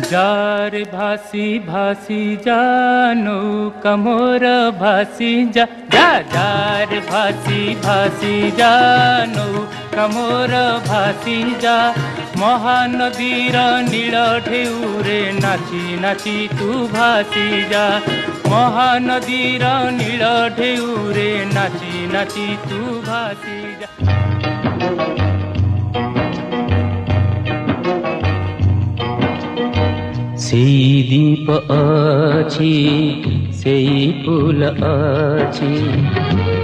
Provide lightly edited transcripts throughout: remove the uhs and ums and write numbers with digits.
Jar भासी भासी जानो कमोर भासी जा jar भासी भासी जानो कमोर भासी जा महानदीर नील ढेउरे नाची नाची तू भासी जा महानदीर नील ढेउरे नाची नाची तू भासी जा। सेई दीप अछि सेई फूल अछि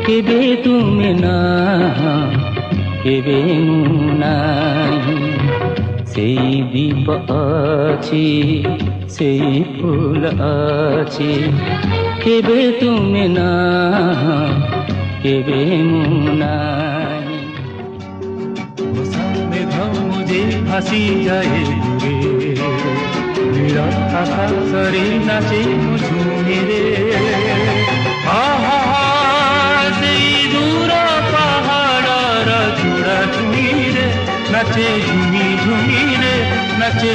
केबे तुमे ना केबे नाही सेई दीप अछि सेई फूल अछि केबे तुमे ना केबे नाही मेघ मुझे फांसी जाए आकाशरे नाचे झुमिरे दूर पहाड़ चूड़ा झुमिरे नाचे झुमी झुमिरे नाचे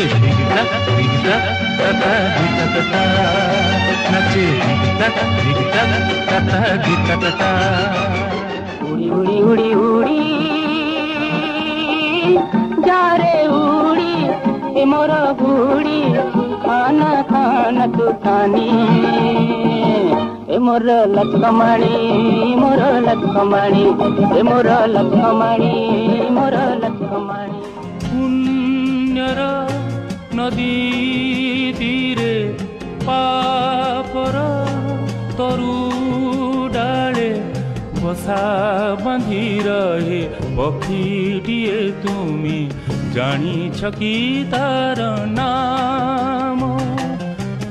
नाचे उड़ी उड़ी उड़ी उड़ी जा रे उड़ी ए मोर बुड़ी खाना खाना तू खानी ए मोर लचकमाणी मोर लचकमाणी ए मोर लचकमाणी मोर लचकमाणी। पुण्यर नदी तीरे पापर तरु डाले बसा बांधी रहे पक्षीटिए तुमी जानिछ कि तार नाम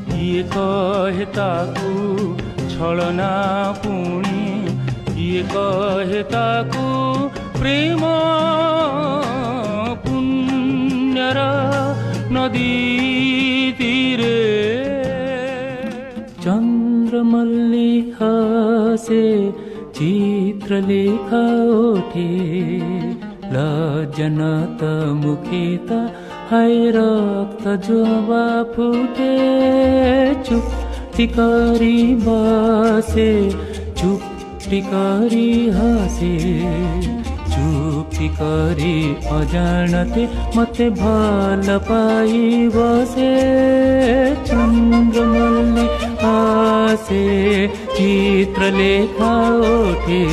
किए कहे ताकू छलना पुणी किए कहे ताकू प्रेम पुण्यर नदी तीरे चंद्रमल्लिका से चित्रलेखा उठे लज्जनत मुखेत हाय रक्त जोबा फुटे चुप्टी करी बसे चुप्टी करी हसे चुप्टी करी अजानते मते भल पाई बसे चंद्रमल्लिका से चित्रलेखा उठे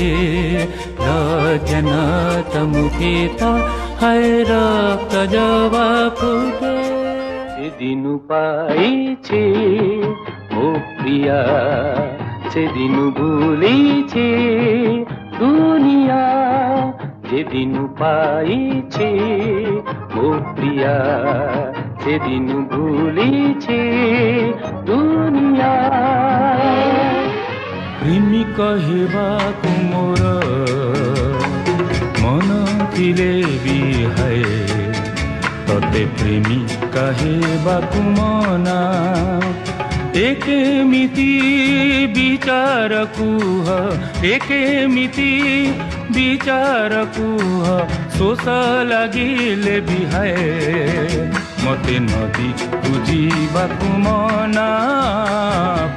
लज्जनत मुखेत हाय रक्त जोबा फुटे से दिनु पाइछे ओ प्रिया से दिनु भुलिछे दुनिया जे दिनु पाइछे ओ प्रिया से दिनु भुलिछे दुनिया। प्रेमी कहबाकु मोर मन थिले भी है तते प्रेमी कहबाकु मना एकेमिति विचार कुह एकेमिति विचार कुह शोष लागिले भी है मते नदी बुझिबाकु मना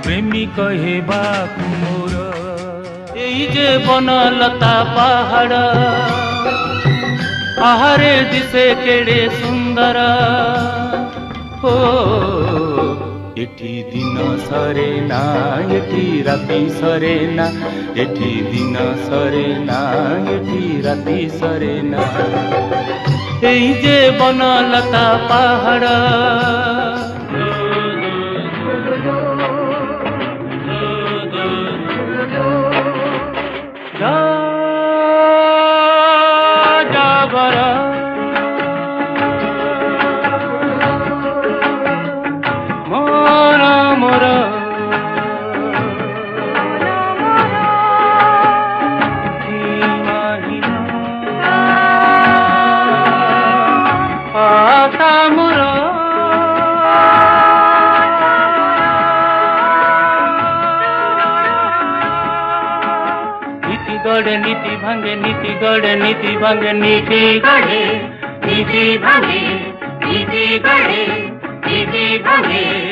प्रेमी कहबाकु मोर एई जे बनलता पहाड़ आहारे दिसे केड़े सुंदर हो एठी दिन सरे ना एठी राति सरे ना एठी दिन सरे ना एठी राति सरे ना एई जे बनलता पहाड़ गढ़े नीति भंगे नीति गढ़े नीति भंगे नीति गढ़े नीति भंगे नीति गढ़े नीति भंगे